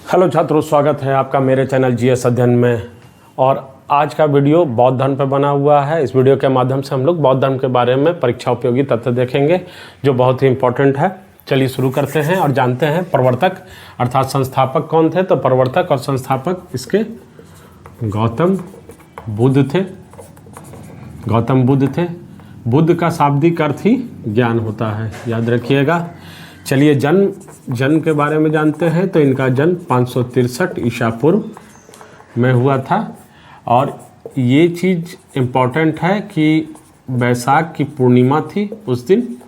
Hello छात्रों, स्वागत है आपका मेरे चैनल जीएस अध्ययन में। और आज का वीडियो बौद्ध धर्म पर बना हुआ है। इस वीडियो के माध्यम से हम लोग बौद्ध धर्म के बारे में परीक्षा उपयोगी तथ्य देखेंगे जो बहुत ही इंपॉर्टेंट है। चलिए शुरू करते हैं और जानते हैं प्रवर्तक अर्थात संस्थापक कौन थे। तो प्रवर्तक और संस्थापक इसके गौतम बुद्ध थे। गौतम बुद्ध थे। बुद्ध का शाब्दिक अर्थ ही ज्ञान होता है, याद रखिएगा। चलिए जन्म के बारे में जानते हैं। तो इनका जन्म 563 ईसा पूर्व में हुआ था। और ये चीज़ इम्पॉर्टेंट है कि बैसाख की पूर्णिमा थी, उस दिन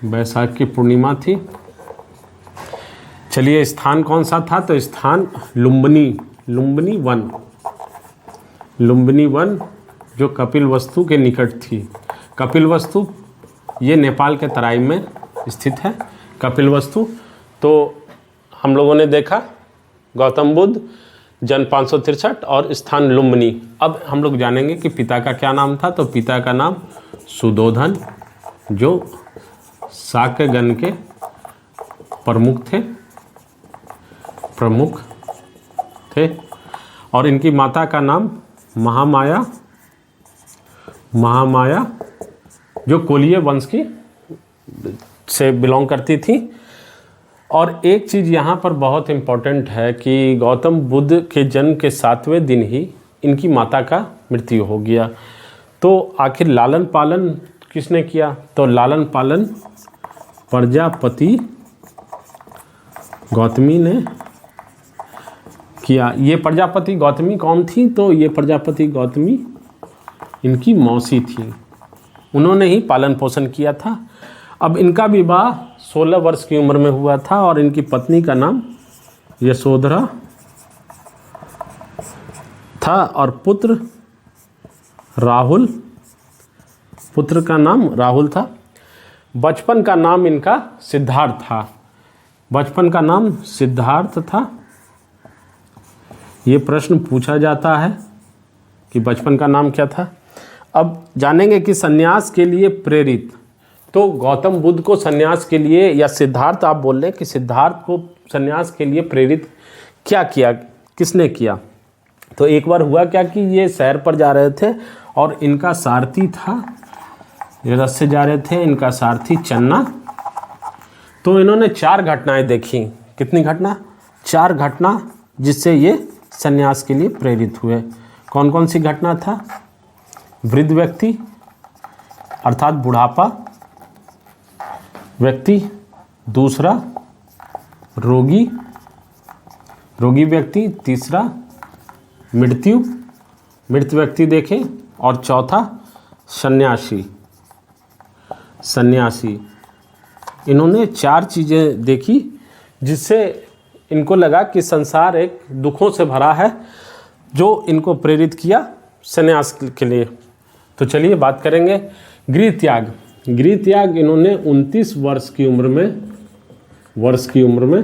बैसाख की पूर्णिमा थी। चलिए स्थान कौन सा था। तो स्थान लुम्बिनी वन जो कपिलवस्तु के निकट थी। कपिलवस्तु ये नेपाल के तराई में स्थित है। कपिलवस्तु तो हम लोगों ने देखा गौतम बुद्ध, जन्म 563 और स्थान लुम्बिनी। अब हम लोग जानेंगे कि पिता का क्या नाम था। तो पिता का नाम सुदोधन, जो शाक्यगण के प्रमुख थे। और इनकी माता का नाम महामाया जो कोलीय वंश की से बिलोंग करती थी। और एक चीज़ यहाँ पर बहुत इम्पॉर्टेंट है कि गौतम बुद्ध के जन्म के 7वें दिन ही इनकी माता का मृत्यु हो गया। तो आखिर लालन पालन किसने किया। तो लालन पालन प्रजापति गौतमी ने किया। ये प्रजापति गौतमी कौन थी। तो ये प्रजापति गौतमी इनकी मौसी थी, उन्होंने ही पालन पोषण किया था। अब इनका विवाह 16 वर्ष की उम्र में हुआ था और इनकी पत्नी का नाम यशोधरा था और पुत्र का नाम राहुल था। बचपन का नाम इनका सिद्धार्थ था। ये प्रश्न पूछा जाता है कि बचपन का नाम क्या था। अब जानेंगे कि सन्यास के लिए प्रेरित। तो गौतम बुद्ध को सन्यास के लिए, या सिद्धार्थ आप बोल रहे हैं कि सिद्धार्थ को सन्यास के लिए प्रेरित क्या किया, किसने किया। तो एक बार हुआ क्या कि ये सैर पर जा रहे थे और इनका सारथी था, ये रथ से जा रहे थे, इनका सारथी चन्ना। तो इन्होंने 4 घटनाएं देखी। कितनी घटना। 4 घटना जिससे ये सन्यास के लिए प्रेरित हुए। कौन कौन सी घटना था। वृद्ध व्यक्ति अर्थात बुढ़ापा व्यक्ति, दूसरा रोगी व्यक्ति, तीसरा मृत व्यक्ति देखें, और चौथा सन्यासी। इन्होंने 4 चीज़ें देखी जिससे इनको लगा कि संसार एक दुखों से भरा है, जो इनको प्रेरित किया सन्यास के लिए। तो चलिए बात करेंगे गृह त्याग। इन्होंने 29 वर्ष की उम्र में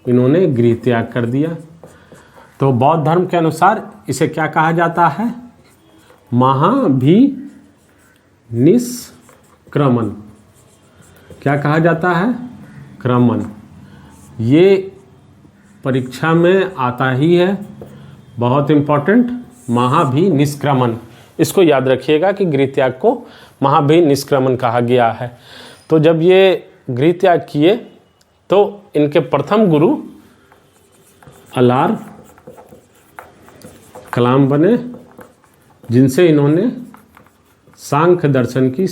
इन्होंने गृह त्याग कर दिया। तो बौद्ध धर्म के अनुसार इसे क्या कहा जाता है। महाभिनिष्क्रमण। क्या कहा जाता है। क्रमण। ये परीक्षा में आता ही है, बहुत इम्पोर्टेंट। महाभिनिष्क्रमण, इसको याद रखिएगा कि गृह त्याग को महाभिनिष्क्रमण कहा गया है। तो जब ये गृह त्याग किए तो इनके प्रथम गुरु अलार कलाम बने, जिनसे इन्होंने सांख्य दर्शन की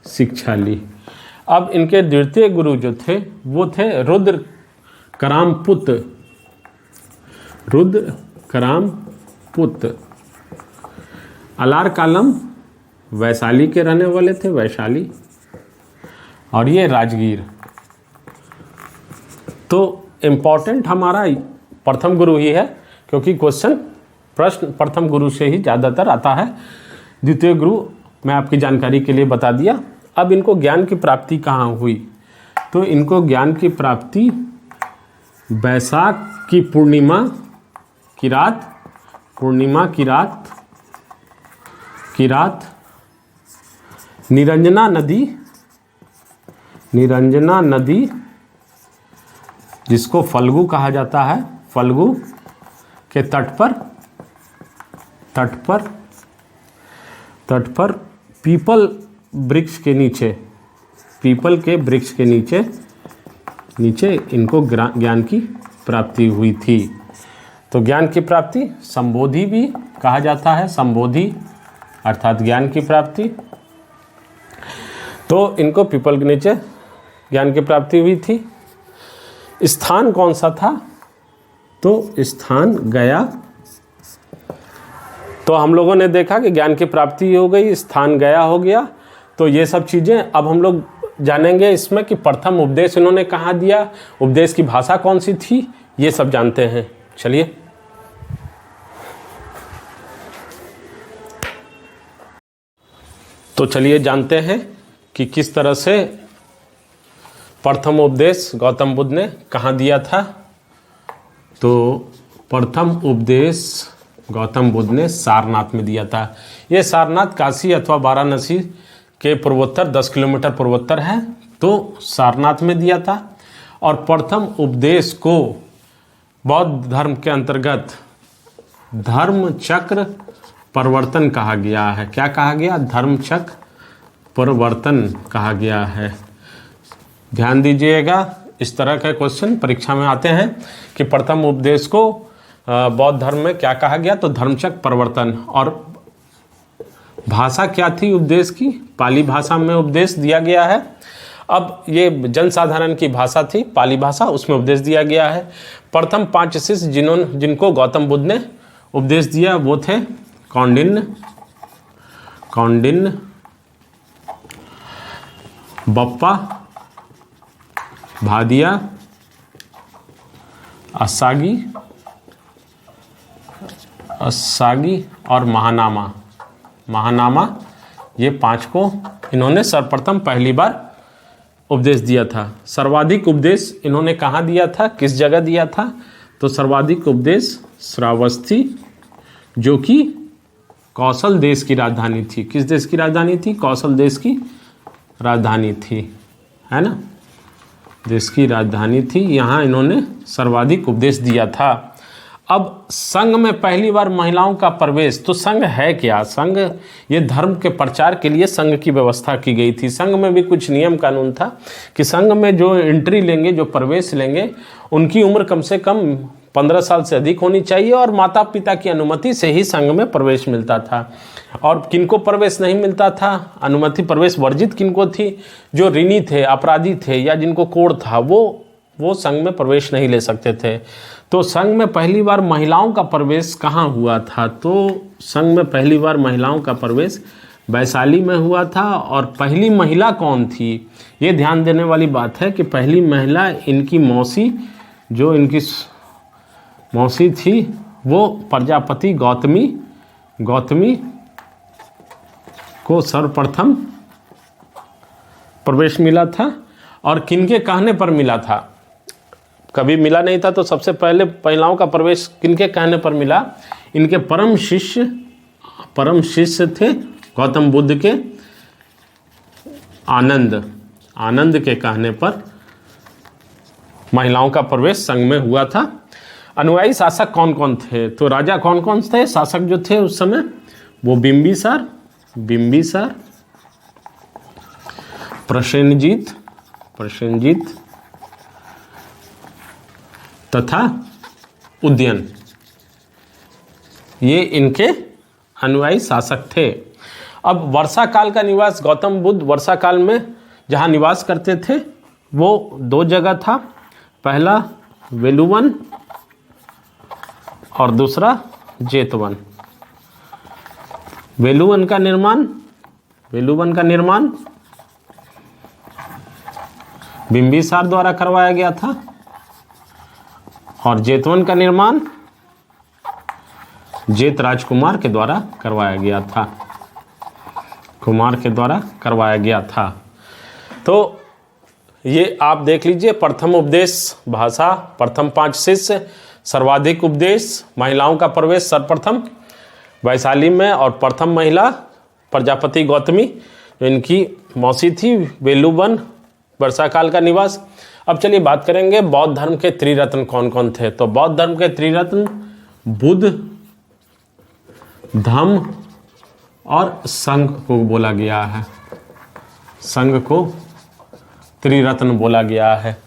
शिक्षा ली। अब इनके द्वितीय गुरु जो थे वो थे रुद्र करामपुत। अलार कालम वैशाली के रहने वाले थे, वैशाली, और ये राजगीर। तो इम्पॉर्टेंट हमारा प्रथम गुरु ही है, क्योंकि प्रश्न प्रथम गुरु से ही ज़्यादातर आता है। द्वितीय गुरु मैं आपकी जानकारी के लिए बता दिया। अब इनको ज्ञान की प्राप्ति कहाँ हुई। तो इनको ज्ञान की प्राप्ति बैसाख की पूर्णिमा की रात निरंजना नदी जिसको फल्गु कहा जाता है, फल्गु के तट पर पीपल वृक्ष के नीचे, पीपल के वृक्ष के नीचे इनको ज्ञान की प्राप्ति हुई थी। तो ज्ञान की प्राप्ति संबोधि भी कहा जाता है, संबोधि अर्थात ज्ञान की प्राप्ति। तो इनको पीपल के नीचे ज्ञान की प्राप्ति हुई थी। स्थान कौन सा था? तो स्थान गया। तो हम लोगों ने देखा कि ज्ञान की प्राप्ति हो गई, स्थान गया हो गया। तो ये सब चीज़ें अब हम लोग जानेंगे इसमें कि प्रथम उपदेश इन्होंने कहाँ दिया, उपदेश की भाषा कौन सी थी, ये सब जानते हैं। चलिए, तो चलिए जानते हैं कि किस तरह से प्रथम उपदेश गौतम बुद्ध ने कहाँ दिया था। तो प्रथम उपदेश गौतम बुद्ध ने सारनाथ में दिया था। ये सारनाथ काशी अथवा वाराणसी के पूर्वोत्तर 10 किलोमीटर पूर्वोत्तर है, तो सारनाथ में दिया था। और प्रथम उपदेश को बौद्ध धर्म के अंतर्गत धर्म चक्र परिवर्तन कहा गया है। क्या कहा गया? धर्म चक्र परिवर्तन कहा गया है। ध्यान दीजिएगा, इस तरह के क्वेश्चन परीक्षा में आते हैं कि प्रथम उपदेश को बौद्ध धर्म में क्या कहा गया? तो धर्मचक्र परिवर्तन। और भाषा क्या थी उपदेश की? पाली भाषा में उपदेश दिया गया है। अब ये जनसाधारण की भाषा थी पाली भाषा, उसमें उपदेश दिया गया है। प्रथम 5 शिष्य जिनको गौतम बुद्ध ने उपदेश दिया वो थे कौंडिन्य, बप्पा, भादिया, असागी और महानामा। ये 5 को इन्होंने सर्वप्रथम पहली बार उपदेश दिया था। सर्वाधिक उपदेश इन्होंने कहाँ दिया था, किस जगह दिया था? तो सर्वाधिक उपदेश श्रावस्ती, जो कि कौशल देश की राजधानी थी। किस देश की राजधानी थी? कौशल देश की राजधानी थी, है ना, देश की राजधानी थी। यहाँ इन्होंने सर्वाधिक उपदेश दिया था। अब संघ में पहली बार महिलाओं का प्रवेश। तो संघ है क्या? संघ ये धर्म के प्रचार के लिए संघ की व्यवस्था की गई थी। संघ में भी कुछ नियम कानून था कि संघ में जो एंट्री लेंगे, जो प्रवेश लेंगे, उनकी उम्र कम से कम 15 साल से अधिक होनी चाहिए और माता पिता की अनुमति से ही संघ में प्रवेश मिलता था। और किनको प्रवेश नहीं मिलता था, अनुमति प्रवेश वर्जित किनको थी? जो ऋणी थे, अपराधी थे, या जिनको कोढ़ था, वो संघ में प्रवेश नहीं ले सकते थे। तो संघ में पहली बार महिलाओं का प्रवेश कहाँ हुआ था? तो संघ में पहली बार महिलाओं का प्रवेश वैशाली में हुआ था। और पहली महिला कौन थी? ये ध्यान देने वाली बात है कि पहली महिला इनकी मौसी, जो इनकी मौसी थी, वो प्रजापति गौतमी को सर्वप्रथम प्रवेश मिला था। और किनके कहने पर मिला था? कभी मिला नहीं था, तो सबसे पहले महिलाओं का प्रवेश किनके कहने पर मिला? इनके परम शिष्य थे गौतम बुद्ध के, आनंद के कहने पर महिलाओं का प्रवेश संघ में हुआ था। अनुयायी शासक कौन कौन थे? तो राजा कौन कौन थे? शासक जो थे उस समय वो बिंबिसार, प्रसेनजीत तथा उदयन, ये इनके अनुयायी शासक थे। अब वर्षा काल का निवास, गौतम बुद्ध वर्षा काल में जहाँ निवास करते थे वो 2 जगह था। पहला वेलुवन और दूसरा जेतवन। वेलुवन का निर्माण बिंबिसार द्वारा करवाया गया था और जेतवन का निर्माण जेत राजकुमार के द्वारा करवाया गया था। तो ये आप देख लीजिए, प्रथम उपदेश भाषा, प्रथम 5 शिष्य, सर्वाधिक उपदेश, महिलाओं का प्रवेश सर्वप्रथम वैशाली में, और प्रथम महिला प्रजापति गौतमी जो इनकी मौसी थी, वेलुवन वर्षा काल का निवास। अब चलिए बात करेंगे बौद्ध धर्म के त्रिरत्न कौन कौन थे। तो बौद्ध धर्म के त्रिरत्न बुद्ध, धम्म और संघ को बोला गया है। संघ को त्रिरत्न बोला गया है।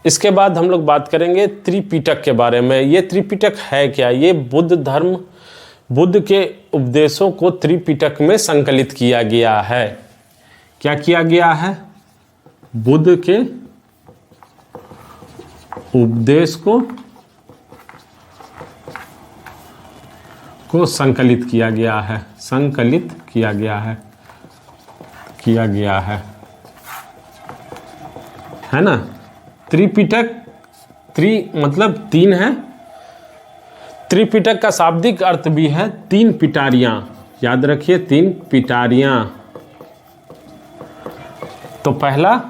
इसके बाद हम लोग बात करेंगे त्रिपिटक के बारे में। ये त्रिपिटक है क्या? ये बुद्ध के उपदेशों को त्रिपिटक में संकलित किया गया है। क्या किया गया है? बुद्ध के उपदेश को संकलित किया गया है। संकलित किया गया है ना। त्रिपिटक, मतलब तीन है। त्रिपिटक का शाब्दिक अर्थ भी है तीन पिटारियां। याद रखिए, तीन पिटारियां। तो पहला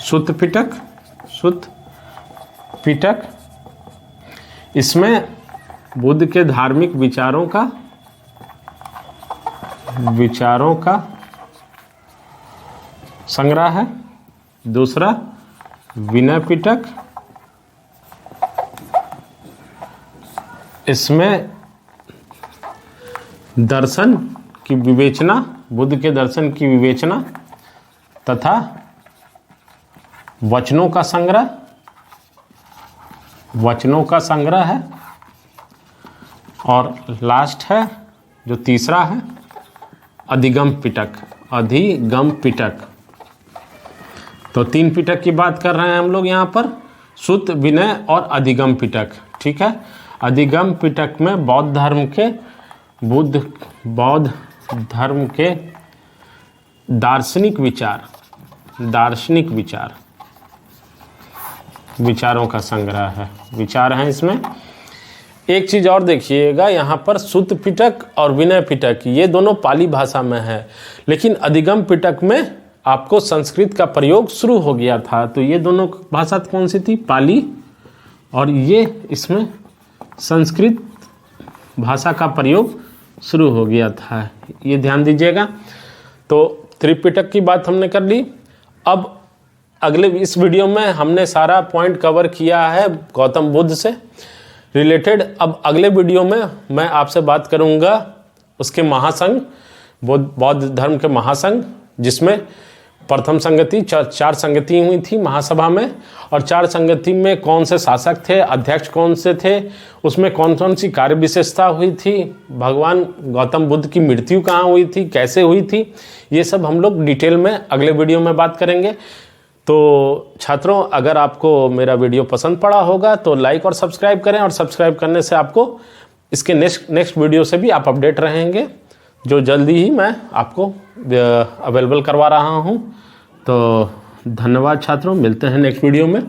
सुत्त पिटक, इसमें बुद्ध के धार्मिक विचारों का संग्रह है। दूसरा विनय पिटक, इसमें दर्शन की विवेचना, बुद्ध के दर्शन की विवेचना तथा वचनों का संग्रह है। और लास्ट है जो तीसरा है अधिगम पिटक। तो तीन पिटक की बात कर रहे हैं हम लोग यहाँ पर, सुत्त, विनय और अधिगम पिटक। ठीक है। अधिगम पिटक में बौद्ध धर्म के दार्शनिक विचारों का संग्रह है। विचार हैं इसमें। एक चीज़ और देखिएगा, यहाँ पर सुत्त पिटक और विनय पिटक ये दोनों पाली भाषा में है, लेकिन अधिगम पिटक में आपको संस्कृत का प्रयोग शुरू हो गया था। तो ये दोनों भाषा कौन सी थी? पाली। और ये इसमें संस्कृत भाषा का प्रयोग शुरू हो गया था, ये ध्यान दीजिएगा। तो त्रिपिटक की बात हमने कर ली। अब अगले इस वीडियो में हमने सारा पॉइंट कवर किया है गौतम बुद्ध से रिलेटेड। अब अगले वीडियो में मैं आपसे बात करूंगा उसके महासंघ, बौद्ध धर्म के महासंघ, जिसमें प्रथम संगति, चार संगति हुई थी महासभा में, और चार संगति में कौन से शासक थे, अध्यक्ष कौन से थे, उसमें कौन कौन सी कार्य विशेषता हुई थी, भगवान गौतम बुद्ध की मृत्यु कहाँ हुई थी, कैसे हुई थी, ये सब हम लोग डिटेल में अगले वीडियो में बात करेंगे। तो छात्रों, अगर आपको मेरा वीडियो पसंद पड़ा होगा तो लाइक और सब्सक्राइब करें, और सब्सक्राइब करने से आपको इसके नेक्स्ट वीडियो से भी आप अपडेट रहेंगे, जो जल्दी ही मैं आपको अवेलेबल करवा रहा हूं। तो धन्यवाद छात्रों, मिलते हैं नेक्स्ट वीडियो में।